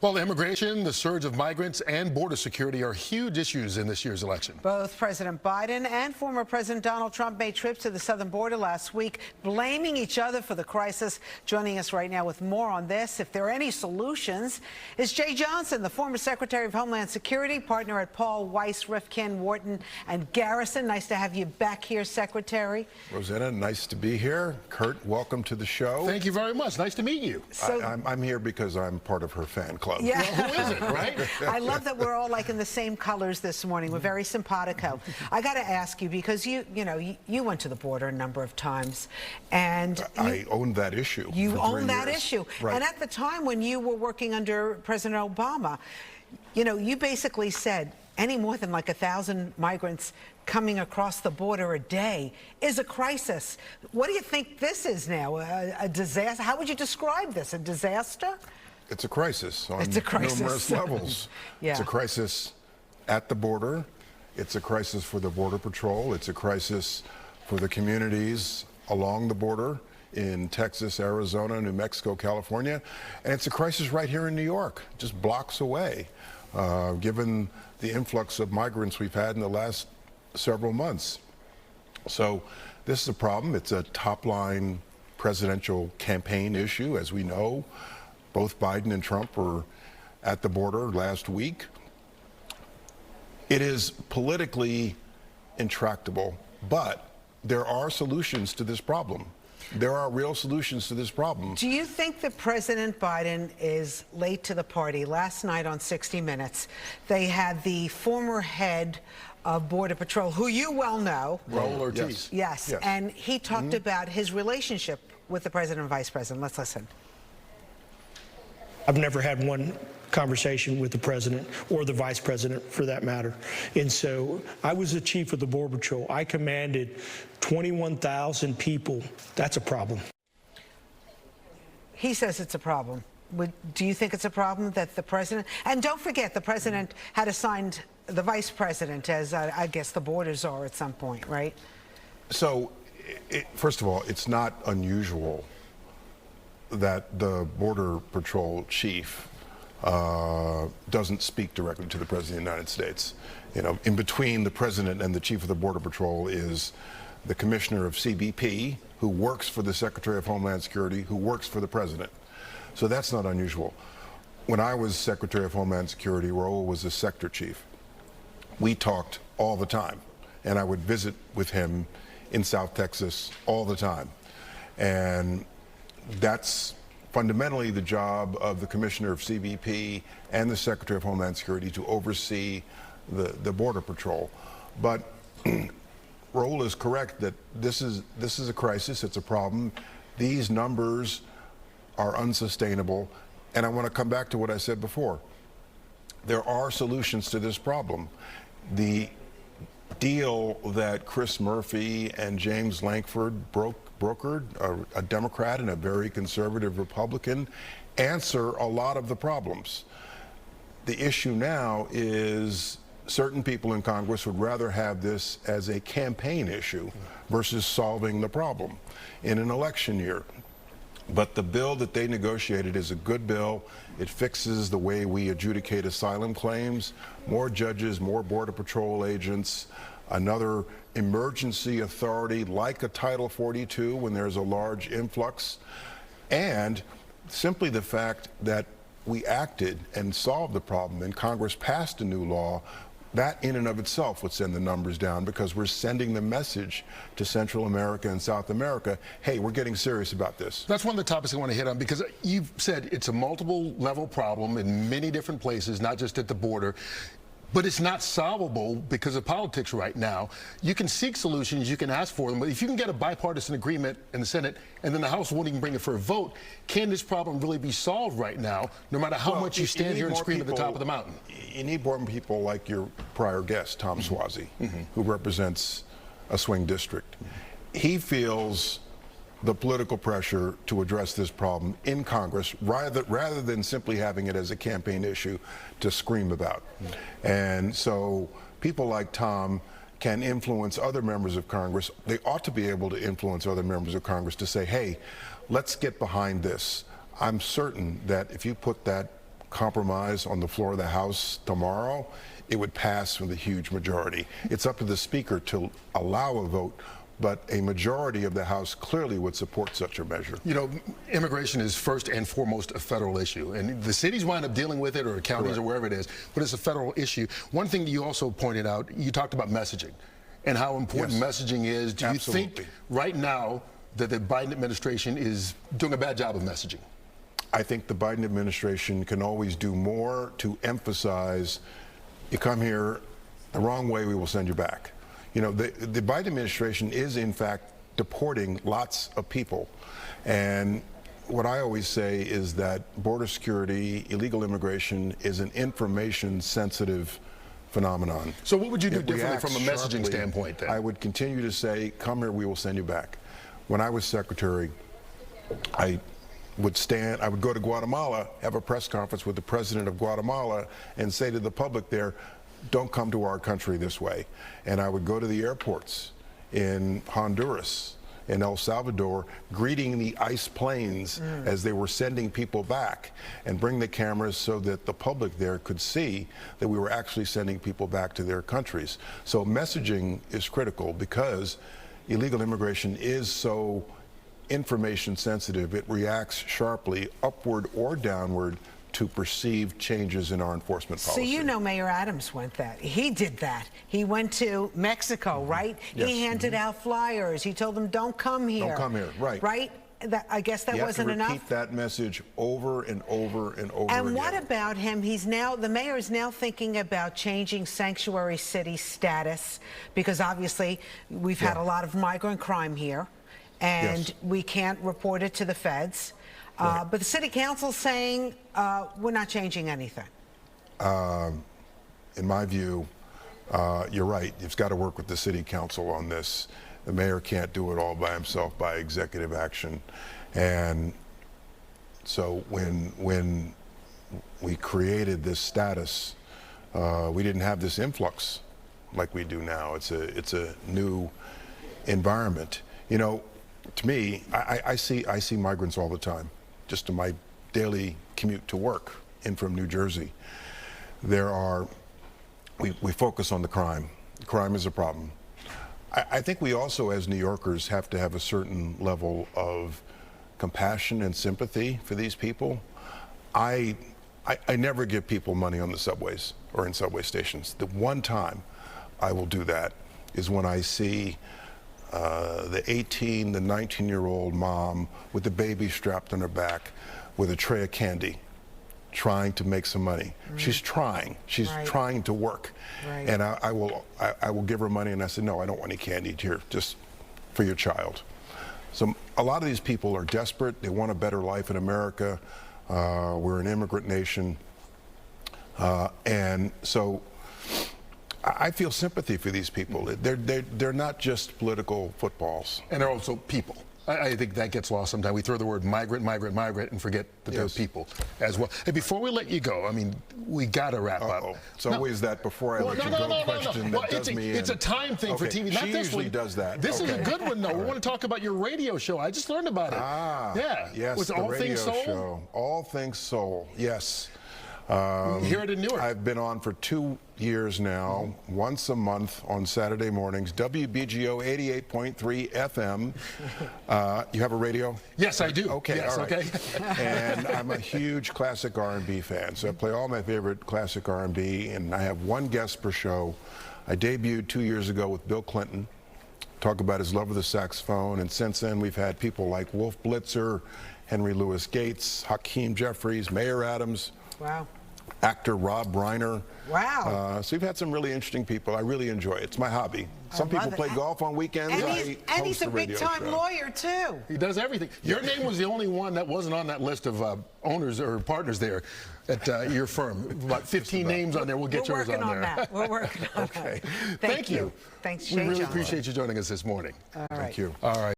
Well, immigration, the surge of migrants, and border security are huge issues in this year's election. Both President Biden and former President Donald Trump made trips to the southern border last week, blaming each other for the crisis. Joining us right now with more on this, if there are any solutions, is Jay Johnson, the former Secretary of Homeland Security, partner at Paul, Weiss, Rifkin, Wharton, and Garrison. Nice to have you back here, Secretary. Rosanna, nice to be here. Kurt, welcome to the show. Thank you very much. Nice to meet you. I'm here because I'm part of her fan club. Yeah. Well, who isn't, right? I love that we're all like in the same colors this morning. We're very simpatico. I got to ask you, because you went to the border a number of times, and I owned that issue. You owned that issue, right. And at the time when you were working under President Obama, you basically said any more than like 1,000 migrants coming across the border a day is a crisis. What do you think this is now? A disaster? How would you describe this? A disaster? It's a crisis on numerous numerous levels. Yeah. It's a crisis at the border. It's a crisis for the Border Patrol. It's a crisis for the communities along the border in Texas, Arizona, New Mexico, California. And it's a crisis right here in New York, just blocks away, given the influx of migrants we've had in the last several months. So this is a problem. It's a top-line presidential campaign issue, as we know. Both Biden and Trump were at the border last week. It is politically intractable, but there are solutions to this problem. There are real solutions to this problem. Do you think that President Biden is late to the party? Last night on 60 Minutes, they had the former head of Border Patrol, who you well know. Raul Ortiz. Yes. And he talked about his relationship with the president and vice president. Let's listen. I've never had one conversation with the president or the vice president, for that matter. And so I was the chief of the Border Patrol. I commanded 21,000 people. That's a problem. He says it's a problem. Do you think it's a problem that the president, and don't forget, the president had assigned the vice president, as I guess the borders are at some point, right? So, first of all, it's not unusual that the Border Patrol chief doesn't speak directly to the President of the United States. In between the President and the Chief of the Border Patrol is the Commissioner of CBP, who works for the Secretary of Homeland Security, who works for the President. So that's not unusual. When I was Secretary of Homeland Security, Raul was the sector chief. We talked all the time, and I would visit with him in South Texas all the time. And that's fundamentally the job of the Commissioner of CBP and the Secretary of Homeland Security, to oversee the Border Patrol. But Raul is correct that this is a crisis. It's a problem. These numbers are unsustainable. And I want to come back to what I said before. There are solutions to this problem. The deal that Chris Murphy and James Lankford brokered, a Democrat and a very conservative Republican, answer a lot of the problems. The issue now is certain people in Congress would rather have this as a campaign issue versus solving the problem in an election year. But the bill that they negotiated is a good bill. It fixes the way we adjudicate asylum claims, more judges, more Border Patrol agents, another emergency authority like a Title 42 when there's a large influx, and simply the fact that we acted and solved the problem and Congress passed a new law. That in and of itself would send the numbers down, because we're sending the message to Central America and South America, hey, we're getting serious about this. That's one of the topics I want to hit on, because you've said it's a multiple level problem in many different places, not just at the border. But it's not solvable because of politics right now. You can seek solutions, you can ask for them, but if you can get a bipartisan agreement in the Senate and then the House won't even bring it for a vote, can this problem really be solved right now, no matter how much you stand here and scream at the top of the mountain? You need more people like your prior guest, Tom Suozzi, who represents a swing district. He feels the political pressure to address this problem in Congress rather than simply having it as a campaign issue to scream about. And so people like Tom can influence other members of Congress. They ought to be able to influence other members of Congress to say, hey, let's get behind this. I'm certain that if you put that compromise on the floor of the House tomorrow, it would pass with a huge majority. It's up to the Speaker to allow a vote, but a majority of the House clearly would support such a measure. You know, immigration is first and foremost a federal issue, and the cities wind up dealing with it, or counties, or wherever it is, but it's a federal issue. One thing that you also pointed out, you talked about messaging and how important messaging is. Do you think right now that the Biden administration is doing a bad job of messaging? I think the Biden administration can always do more to emphasize, you come here the wrong way, we will send you back. You know, the Biden administration is, in fact, deporting lots of people. And what I always say is that border security, illegal immigration is an information-sensitive phenomenon. So what would you do differently from a messaging standpoint then? I would continue to say, come here, we will send you back. When I was secretary, I would go to Guatemala, have a press conference with the president of Guatemala, and say to the public there, don't come to our country this way. And I would go to the airports in Honduras, in El Salvador, greeting the ICE planes as they were sending people back, and bring the cameras so that the public there could see that we were actually sending people back to their countries. So messaging is critical because illegal immigration is so information sensitive. It reacts sharply upward or downward to perceived changes in our enforcement policy. So you know Mayor Adams went that. He did that. He went to Mexico, right? Yes. He handed out flyers. He told them, don't come here. Don't come here, right. Right? I guess that wasn't enough. You have to repeat that message over and over and over and again. what about him? The mayor is now thinking about changing sanctuary city status because obviously we've had a lot of migrant crime here and we can't report it to the feds. But the city council's saying we're not changing anything. In my view, you're right. You've got to work with the city council on this. The mayor can't do it all by himself by executive action. And so when we created this status, we didn't have this influx like we do now. It's a new environment. You know, to me, I see migrants all the time, just in my daily commute to work in from New Jersey. We focus on the crime. Crime is a problem. I think we also, as New Yorkers, have to have a certain level of compassion and sympathy for these people. I never give people money on the subways or in subway stations. The one time I will do that is when I see the 18, the 19-year-old mom with the baby strapped on her back with a tray of candy, trying to make some money. She's trying. She's trying to work. And I will give her money, and I said, no, I don't want any candy here, just for your child. So a lot of these people are desperate. They want a better life in America. We're an immigrant nation. And so I feel sympathy for these people. They're not just political footballs. And they're also people. I think that gets lost sometimes. We throw the word migrant, migrant, migrant, and forget that they're people as well. Hey, before we let you go, I mean, we got to wrap up. It's always that before I let you go question that does me in. It's a time thing for TV. Not She this usually one. does that. This is a good one, though. We want to talk about your radio show. I just learned about it. Yeah. Yes, Was the All radio Things Soul? show. All Things Soul, yes. Hear it in Newark. I've been on for 2 years now, once a month on Saturday mornings, WBGO 88.3 FM. You have a radio? Yes, I do. Okay, yes, all right. okay. And I'm a huge classic R&B fan, so I play all my favorite classic R&B, and I have one guest per show. I debuted 2 years ago with Bill Clinton, talk about his love of the saxophone, and since then we've had people like Wolf Blitzer, Henry Louis Gates, Hakeem Jeffries, Mayor Adams. Wow. Actor Rob Reiner. Wow. So we've had some really interesting people. I really enjoy it. It's my hobby. Some people play golf on weekends. And he's a big-time lawyer, too. He does everything. Your name was the only one that wasn't on that list of owners or partners there at your firm. About 15 names on there. We'll get yours on there. We're working on that. We're working on that. Okay. Thank you. Thanks, Jay We really Johnson. appreciate you joining us this morning. All right. Thank you. All right.